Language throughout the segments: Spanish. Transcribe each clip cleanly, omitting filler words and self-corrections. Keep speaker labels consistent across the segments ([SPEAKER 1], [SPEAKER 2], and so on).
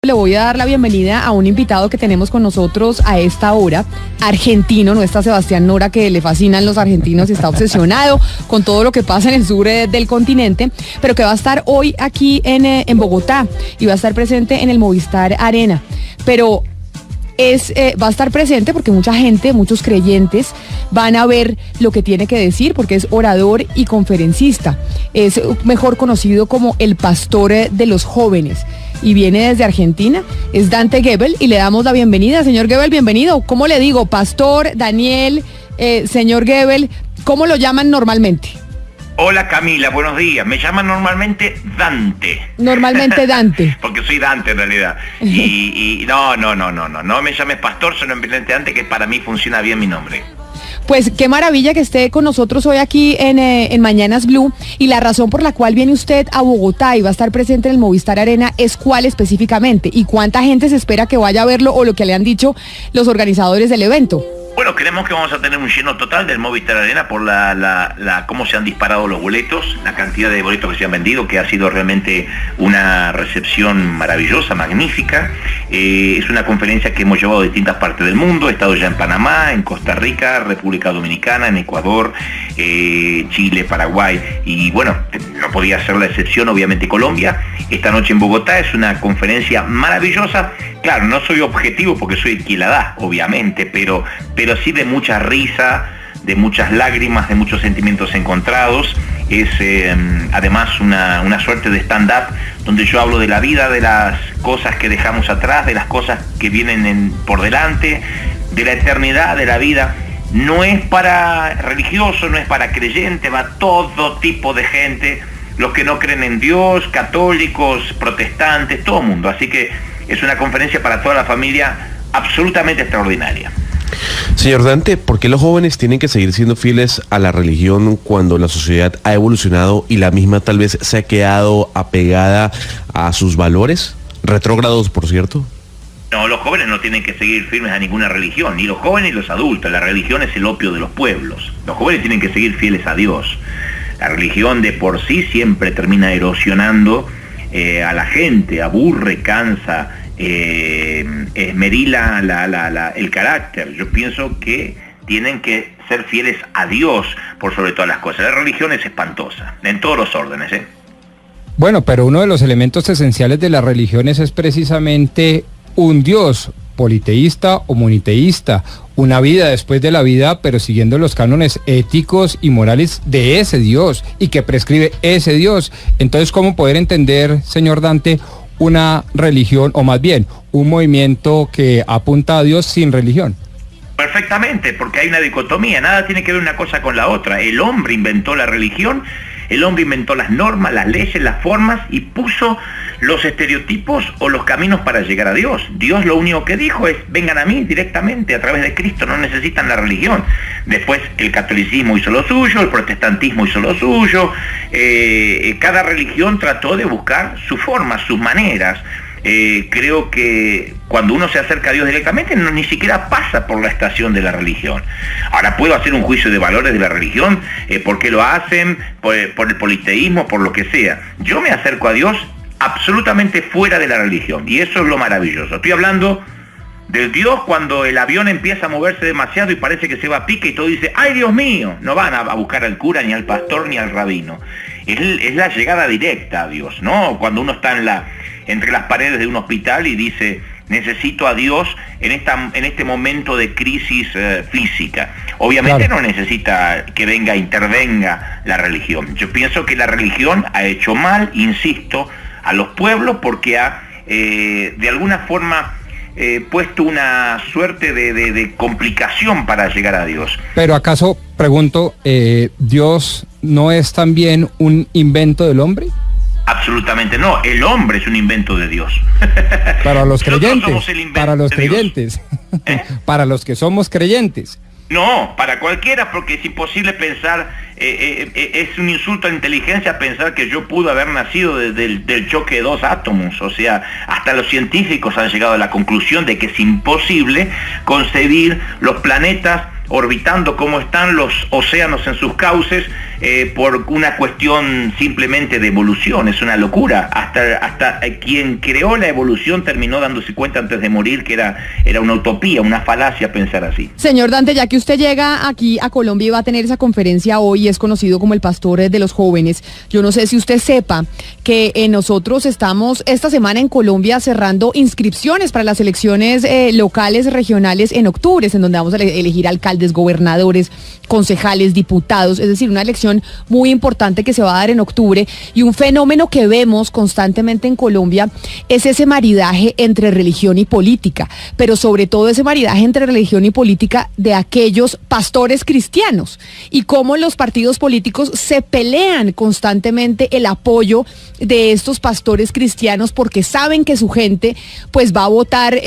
[SPEAKER 1] Le voy a dar la bienvenida a un invitado que tenemos con nosotros a esta hora, argentino, no está Sebastián Nora, que le fascinan los argentinos y está obsesionado con todo lo que pasa en el sur del continente, pero que va a estar hoy aquí en Bogotá y va a estar presente en el Movistar Arena. Pero va a estar presente porque mucha gente, muchos creyentes van a ver lo que tiene que decir, porque es orador y conferencista. Es mejor conocido como el pastor de los jóvenes y viene desde Argentina. Es Dante Gebel y le damos la bienvenida. Señor Gebel, bienvenido. ¿Cómo le digo? Pastor, Daniel, señor Gebel, ¿cómo lo llaman normalmente?
[SPEAKER 2] Hola Camila, buenos días. Me llaman normalmente Dante.
[SPEAKER 1] Normalmente Dante.
[SPEAKER 2] Porque soy Dante en realidad. Y no me llames pastor, sino simplemente Dante, que para mí funciona bien mi nombre.
[SPEAKER 1] Pues qué maravilla que esté con nosotros hoy aquí en Mañanas Blue, y la razón por la cual viene usted a Bogotá y va a estar presente en el Movistar Arena es cuál específicamente y cuánta gente se espera que vaya a verlo o lo que le han dicho los organizadores del evento.
[SPEAKER 2] Bueno, creemos que vamos a tener un lleno total del Movistar Arena por cómo se han disparado los boletos, la cantidad de boletos que se han vendido, que ha sido realmente una recepción maravillosa, magnífica. Es una conferencia que hemos llevado a distintas partes del mundo. He estado ya en Panamá, en Costa Rica, República Dominicana, en Ecuador, Chile, Paraguay, y bueno, no podía ser la excepción, obviamente, Colombia. Esta noche en Bogotá es una conferencia maravillosa. Claro, no soy objetivo porque soy el que la da, obviamente, pero sí de mucha risa, de muchas lágrimas, de muchos sentimientos encontrados. Es además una suerte de stand-up donde yo hablo de la vida, de las cosas que dejamos atrás, de las cosas que vienen por delante, de la eternidad, de la vida. No es para religioso, no es para creyente, va todo tipo de gente, los que no creen en Dios, católicos, protestantes, todo el mundo. Así que es una conferencia para toda la familia absolutamente extraordinaria.
[SPEAKER 3] Señor Dante, ¿por qué los jóvenes tienen que seguir siendo fieles a la religión cuando la sociedad ha evolucionado y la misma tal vez se ha quedado apegada a sus valores? Retrógrados, por cierto.
[SPEAKER 2] No, los jóvenes no tienen que seguir firmes a ninguna religión, ni los jóvenes ni los adultos. La religión es el opio de los pueblos. Los jóvenes tienen que seguir fieles a Dios. La religión de por sí siempre termina erosionando a la gente, aburre, cansa, esmerila el carácter. Yo pienso que tienen que ser fieles a Dios por sobre todas las cosas. La religión es espantosa, en todos los órdenes, ¿eh?
[SPEAKER 4] Bueno, pero uno de los elementos esenciales de las religiones es precisamente un Dios politeísta o moniteísta, una vida después de la vida, pero siguiendo los cánones éticos y morales de ese Dios y que prescribe ese Dios. Entonces, ¿cómo poder entender, señor Dante, una religión, o más bien, un movimiento que apunta a Dios sin religión?
[SPEAKER 2] Perfectamente, porque hay una dicotomía, nada tiene que ver una cosa con la otra. El hombre inventó la religión, el hombre inventó las normas, las leyes, las formas y puso los estereotipos o los caminos para llegar a Dios. Dios lo único que dijo es: vengan a mí directamente a través de Cristo, no necesitan la religión. Después el catolicismo hizo lo suyo, el protestantismo hizo lo suyo, cada religión trató de buscar su forma, sus maneras. Creo que cuando uno se acerca a Dios directamente ni siquiera pasa por la estación de la religión. Ahora, puedo hacer un juicio de valores de la religión, por qué lo hacen, por el politeísmo, por lo que sea. Yo me acerco a Dios absolutamente fuera de la religión, y eso es lo maravilloso. Estoy hablando del Dios cuando el avión empieza a moverse demasiado y parece que se va a pique y todo dice: ¡ay, Dios mío! No van a buscar al cura, ni al pastor, ni al rabino. Es la llegada directa a Dios, ¿no? Cuando uno está entre las paredes de un hospital y dice: necesito a Dios en este momento de crisis física. Obviamente claro, no necesita que intervenga la religión. Yo pienso que la religión ha hecho mal, insisto, a los pueblos porque ha de alguna forma puesto una suerte de complicación para llegar a Dios.
[SPEAKER 4] Pero ¿acaso, pregunto, Dios no es también un invento del hombre?
[SPEAKER 2] Absolutamente no, el hombre es un invento de Dios.
[SPEAKER 4] Para los creyentes, para los creyentes, para los que somos creyentes.
[SPEAKER 2] No, para cualquiera, porque es imposible pensar, es un insulto a la inteligencia pensar que yo pude haber nacido del choque de dos átomos. O sea, hasta los científicos han llegado a la conclusión de que es imposible concebir los planetas orbitando como están, los océanos en sus cauces, por una cuestión simplemente de evolución. Es una locura. Hasta quien creó la evolución terminó dándose cuenta antes de morir que era una utopía, una falacia pensar así.
[SPEAKER 1] Señor Dante, ya que usted llega aquí a Colombia y va a tener esa conferencia hoy, es conocido como el pastor de los jóvenes, yo no sé si usted sepa que nosotros estamos esta semana en Colombia cerrando inscripciones para las elecciones locales, regionales en octubre, en donde vamos a elegir alcaldes, gobernadores, concejales, diputados, es decir, una elección muy importante que se va a dar en octubre, y un fenómeno que vemos constantemente en Colombia es ese maridaje entre religión y política, pero sobre todo ese maridaje entre religión y política de aquellos pastores cristianos, y cómo los partidos políticos se pelean constantemente el apoyo de estos pastores cristianos porque saben que su gente pues va a votar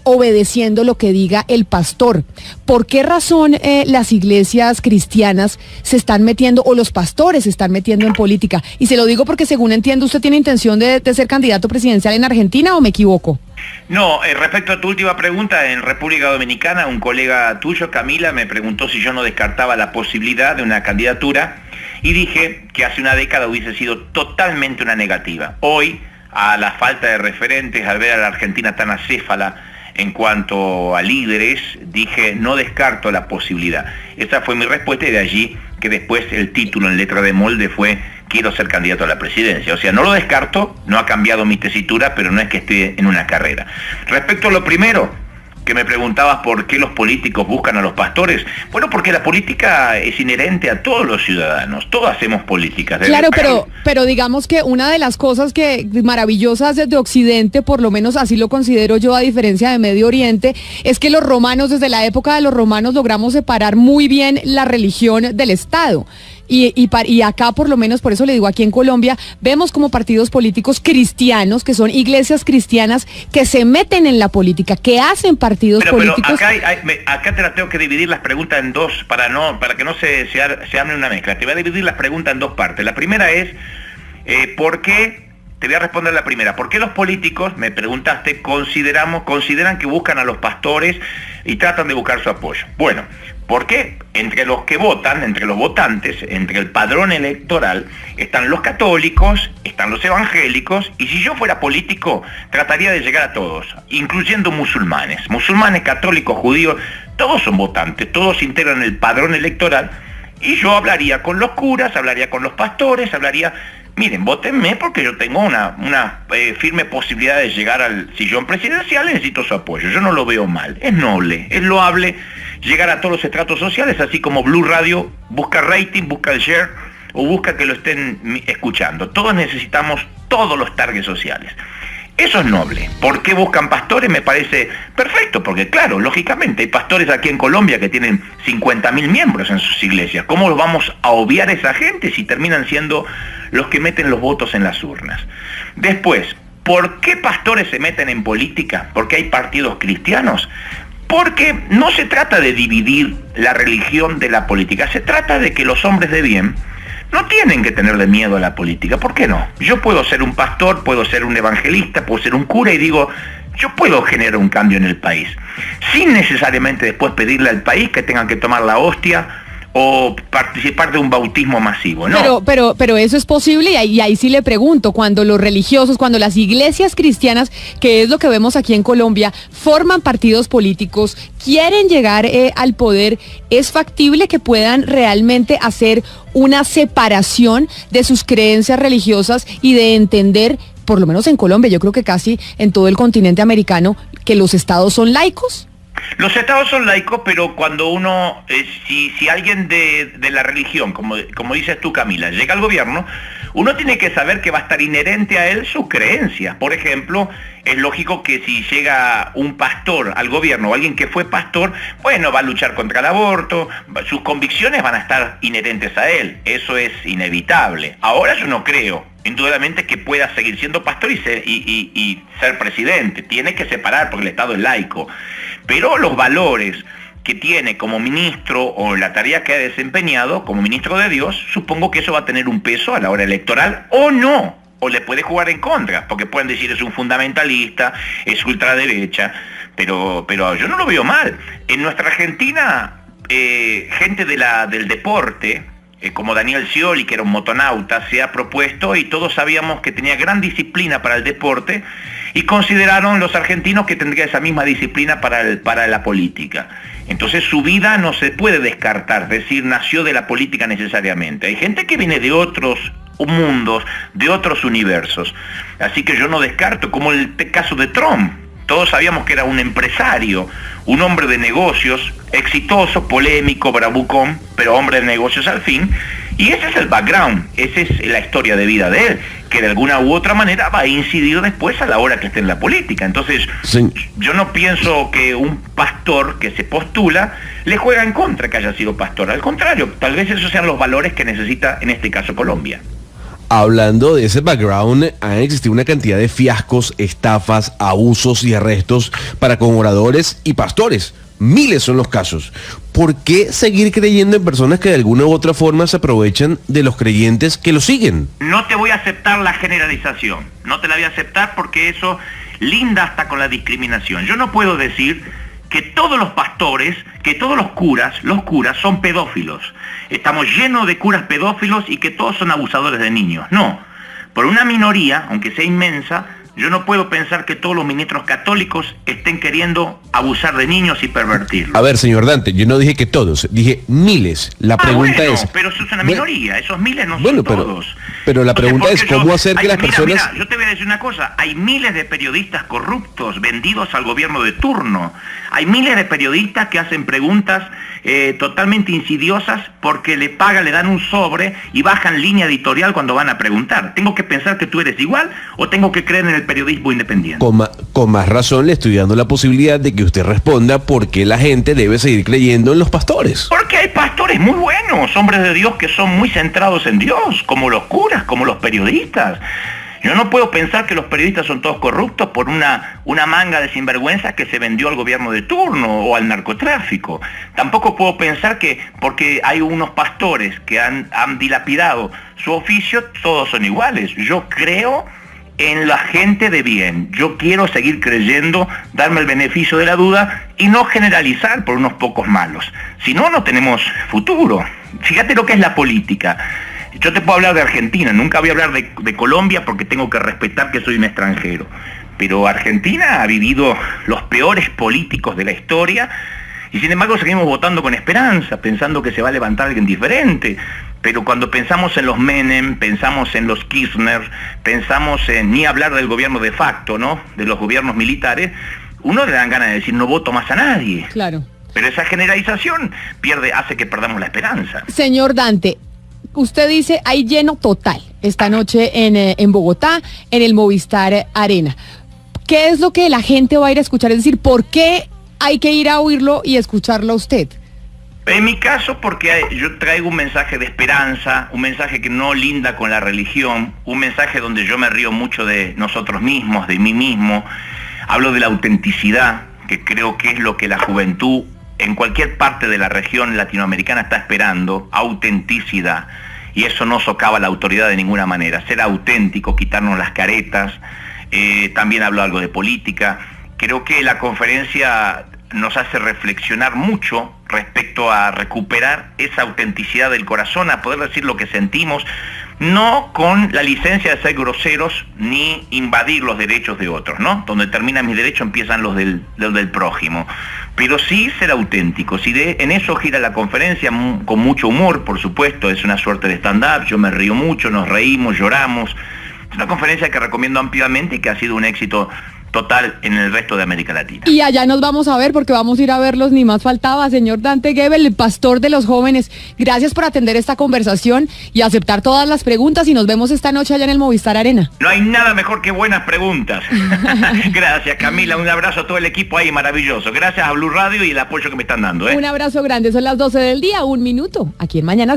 [SPEAKER 1] obedeciendo lo que diga el pastor. ¿Por qué razón las iglesias cristianas se están metiendo, o los pastores se están metiendo en política? Y se lo digo porque, según entiendo, ¿usted tiene intención de ser candidato presidencial en Argentina, o me equivoco?
[SPEAKER 2] No, respecto a tu última pregunta, en República Dominicana, un colega tuyo, Camila, me preguntó si yo no descartaba la posibilidad de una candidatura, y dije que hace una década hubiese sido totalmente una negativa. Hoy, a la falta de referentes, al ver a la Argentina tan acéfala en cuanto a líderes, dije, no descarto la posibilidad. Esa fue mi respuesta, y de allí que después el título en letra de molde fue: quiero ser candidato a la presidencia. O sea, no lo descarto, no ha cambiado mi tesitura, pero no es que esté en una carrera. Respecto a lo primero, que me preguntabas por qué los políticos buscan a los pastores. Bueno, porque la política es inherente a todos los ciudadanos, todos hacemos políticas.
[SPEAKER 1] Claro, pero digamos que una de las cosas que maravillosas desde Occidente, por lo menos así lo considero yo, a diferencia de Medio Oriente, es que los romanos, desde la época de los romanos, logramos separar muy bien la religión del Estado. Y acá, por lo menos, por eso le digo, aquí en Colombia, vemos como partidos políticos cristianos, que son iglesias cristianas, que se meten en la política, que hacen partidos políticos.
[SPEAKER 2] Pero acá te la tengo que dividir las preguntas en dos, para que no se arme una mezcla. Te voy a dividir las preguntas en dos partes. La primera es, ¿por qué? Te voy a responder la primera. ¿Por qué los políticos, me preguntaste, consideran que buscan a los pastores y tratan de buscar su apoyo? Bueno, porque entre los que votan, entre los votantes, entre el padrón electoral, están los católicos, están los evangélicos, y si yo fuera político, trataría de llegar a todos, incluyendo musulmanes, católicos, judíos, todos son votantes, todos integran el padrón electoral, y yo hablaría con los curas, hablaría con los pastores, miren, vótenme porque yo tengo una firme posibilidad de llegar al sillón presidencial, necesito su apoyo. Yo no lo veo mal, es noble, es loable llegar a todos los estratos sociales, así como Blue Radio busca rating, busca el share o busca que lo estén escuchando. Todos necesitamos todos los targets sociales. Eso es noble. ¿Por qué buscan pastores? Me parece perfecto, porque claro, lógicamente hay pastores aquí en Colombia que tienen 50.000 miembros en sus iglesias. ¿Cómo los vamos a obviar a esa gente si terminan siendo los que meten los votos en las urnas? Después, ¿por qué pastores se meten en política? ¿Por qué hay partidos cristianos? Porque no se trata de dividir la religión de la política, se trata de que los hombres de bien no tienen que tenerle miedo a la política. ¿Por qué no? Yo puedo ser un pastor, puedo ser un evangelista, puedo ser un cura, y digo, yo puedo generar un cambio en el país, sin necesariamente después pedirle al país que tengan que tomar la hostia o participar de un bautismo masivo, ¿no?
[SPEAKER 1] Pero eso es posible, y ahí sí le pregunto, cuando los religiosos, cuando las iglesias cristianas, que es lo que vemos aquí en Colombia, forman partidos políticos, quieren llegar al poder, ¿es factible que puedan realmente hacer una separación de sus creencias religiosas y de entender, por lo menos en Colombia, yo creo que casi en todo el continente americano, que los estados son laicos?
[SPEAKER 2] Los estados son laicos, pero cuando uno, si alguien de la religión, como dices tú, Camila, llega al gobierno, uno tiene que saber que va a estar inherente a él sus creencias. Por ejemplo, es lógico que si llega un pastor al gobierno o alguien que fue pastor, bueno, va a luchar contra el aborto, sus convicciones van a estar inherentes a él, eso es inevitable. Ahora yo no creo, indudablemente, que pueda seguir siendo pastor y ser presidente, tiene que separar porque el Estado es laico, pero los valores que tiene como ministro o la tarea que ha desempeñado como ministro de Dios, supongo que eso va a tener un peso a la hora electoral o no, o le puede jugar en contra, porque pueden decir es un fundamentalista, es ultraderecha, pero yo no lo veo mal. En nuestra Argentina, gente del deporte, como Daniel Scioli, que era un motonauta, se ha propuesto, y todos sabíamos que tenía gran disciplina para el deporte, y consideraron los argentinos que tendría esa misma disciplina para la política. Entonces su vida no se puede descartar, es decir, nació de la política necesariamente. Hay gente que viene de otros mundos, de otros universos. Así que yo no descarto, como el caso de Trump. Todos sabíamos que era un empresario, un hombre de negocios, exitoso, polémico, bravucón, pero hombre de negocios al fin. Y ese es el background, esa es la historia de vida de él, que de alguna u otra manera va a incidir después a la hora que esté en la política. Entonces, sí, yo no pienso que un pastor que se postula le juega en contra que haya sido pastor. Al contrario, tal vez esos sean los valores que necesita, en este caso, Colombia.
[SPEAKER 3] Hablando de ese background, han existido una cantidad de fiascos, estafas, abusos y arrestos para con oradores y pastores. Miles son los casos. ¿Por qué seguir creyendo en personas que de alguna u otra forma se aprovechan de los creyentes que los siguen?
[SPEAKER 2] No te voy a aceptar la generalización. No te la voy a aceptar porque eso linda hasta con la discriminación. Yo no puedo decir que todos los pastores, que todos los curas son pedófilos. Estamos llenos de curas pedófilos y que todos son abusadores de niños. No. Por una minoría, aunque sea inmensa, yo no puedo pensar que todos los ministros católicos estén queriendo abusar de niños y pervertirlos.
[SPEAKER 3] A ver, señor Dante, yo no dije que todos, dije miles. La pregunta es...
[SPEAKER 2] pero eso es una minoría, esos miles no son todos.
[SPEAKER 3] Pero la pregunta es cómo hacer que las personas...
[SPEAKER 2] Mira, yo te voy a decir una cosa, hay miles de periodistas corruptos vendidos al gobierno de turno. Hay miles de periodistas que hacen preguntas totalmente insidiosas porque le pagan, le dan un sobre y bajan línea editorial cuando van a preguntar. ¿Tengo que pensar que tú eres igual o tengo que creer en el periodismo independiente?
[SPEAKER 3] Con más razón le estoy dando la posibilidad de que usted responda por qué la gente debe seguir creyendo en los pastores.
[SPEAKER 2] Porque hay pastores muy buenos, hombres de Dios que son muy centrados en Dios, como los curas, como los periodistas. Yo no puedo pensar que los periodistas son todos corruptos por una manga de sinvergüenzas que se vendió al gobierno de turno o al narcotráfico. Tampoco puedo pensar que porque hay unos pastores que han dilapidado su oficio, todos son iguales. Yo creo en la gente de bien. Yo quiero seguir creyendo, darme el beneficio de la duda y no generalizar por unos pocos malos. Si no, no tenemos futuro. Fíjate lo que es la política. Yo te puedo hablar de Argentina, nunca voy a hablar de Colombia porque tengo que respetar que soy un extranjero. Pero Argentina ha vivido los peores políticos de la historia y sin embargo seguimos votando con esperanza, pensando que se va a levantar alguien diferente. Pero cuando pensamos en los Menem, pensamos en los Kirchner, pensamos en ni hablar del gobierno de facto, ¿no? De los gobiernos militares, uno le dan ganas de decir no voto más a nadie.
[SPEAKER 1] Claro.
[SPEAKER 2] Pero esa generalización hace que perdamos la esperanza.
[SPEAKER 1] Señor Dante, usted dice hay lleno total esta noche en Bogotá, en el Movistar Arena. ¿Qué es lo que la gente va a ir a escuchar? Es decir, ¿por qué hay que ir a oírlo y escucharlo a usted?
[SPEAKER 2] En mi caso, porque yo traigo un mensaje de esperanza, un mensaje que no linda con la religión, un mensaje donde yo me río mucho de nosotros mismos, de mí mismo. Hablo de la autenticidad, que creo que es lo que la juventud en cualquier parte de la región latinoamericana está esperando, autenticidad. Y eso no socava la autoridad de ninguna manera. Ser auténtico, quitarnos las caretas. También hablo algo de política. Creo que la conferencia nos hace reflexionar mucho respecto a recuperar esa autenticidad del corazón, a poder decir lo que sentimos, no con la licencia de ser groseros ni invadir los derechos de otros, ¿no? Donde terminan mis derechos empiezan los del prójimo. Pero sí ser auténticos, y en eso gira la conferencia, con mucho humor, por supuesto, es una suerte de stand-up, yo me río mucho, nos reímos, lloramos. Es una conferencia que recomiendo ampliamente y que ha sido un éxito total en el resto de América Latina.
[SPEAKER 1] Y allá nos vamos a ver porque vamos a ir a verlos, ni más faltaba. Señor Dante Gebel, el pastor de los jóvenes, gracias por atender esta conversación y aceptar todas las preguntas, y nos vemos esta noche allá en el Movistar Arena.
[SPEAKER 2] No hay nada mejor que buenas preguntas. Gracias, Camila, un abrazo a todo el equipo ahí, maravilloso. Gracias a Blue Radio y el apoyo que me están dando.
[SPEAKER 1] Un abrazo grande, son las 12 del día, 1 minuto, aquí en Mañana.